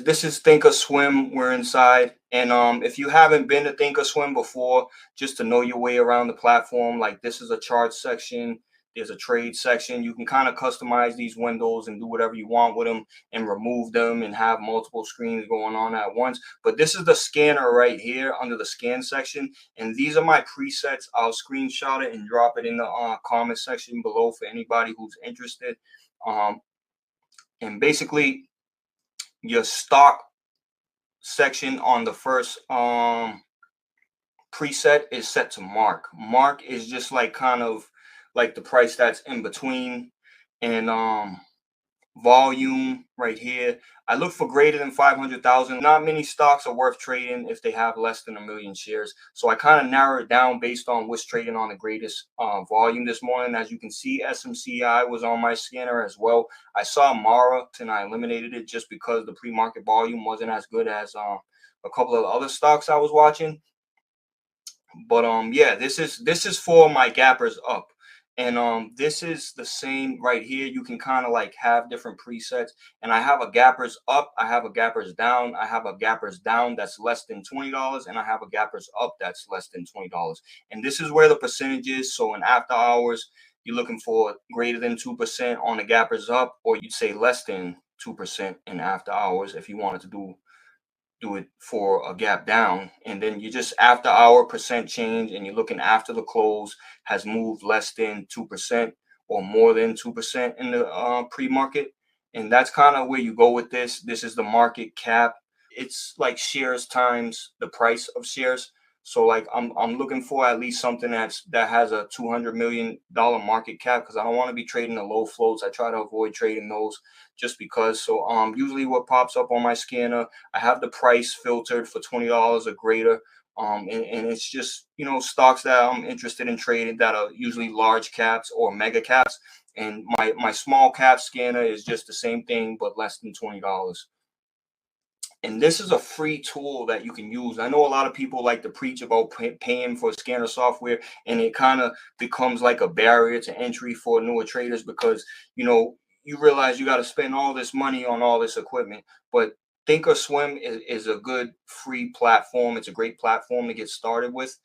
This is ThinkOrSwim. We're inside, and if you haven't been to ThinkOrSwim before, just to know your way around the platform, like this is a chart section. There's a trade section. You can kind of customize these windows and do whatever you want with them, and remove them and have multiple screens going on at once. But this is the scanner right here under the scan section, and these are my presets. I'll screenshot it and drop it in the comment section below for anybody who's interested. Um, and basically, your stock section on the first preset is set to mark. Mark is just like kind of like the price that's in between, and volume right here, I look for greater than 500,000. Not many stocks are worth trading if they have less than 1 million shares, so I kind of narrow it down based on what's trading on the greatest volume this morning. As you can see, SMCI was on my scanner as well. I saw Mara and I eliminated it just because the pre-market volume wasn't as good as a couple of other stocks I was watching. But yeah, this is for my gappers up, and this is the same right here. You can kind of like have different presets, and I have a gappers up, I have a gappers down, I have a gappers down that's less than $20, and I have a gappers up that's less than $20. And this is where the percentage is. So in after hours, you're looking for greater than 2% on the gappers up, or you'd say less than 2% in after hours if you wanted to do it for a gap down. And then you just after hour percent change, and you're looking after the close has moved less than 2% or more than 2% in the pre-market. And that's kind of where you go with this is the market cap. It's like shares times the price of shares. So like I'm looking for at least something that has a $200 million market cap, because I don't want to be trading the low floats. I try to avoid trading those just because. So usually what pops up on my scanner, I have the price filtered for $20 or greater. And it's just, stocks that I'm interested in trading that are usually large caps or mega caps. And my small cap scanner is just the same thing but less than $20. And this is a free tool that you can use. I know a lot of people like to preach about paying for scanner software, and it kind of becomes like a barrier to entry for newer traders, because you realize you got to spend all this money on all this equipment. But ThinkOrSwim is a good free platform. It's a great platform to get started with.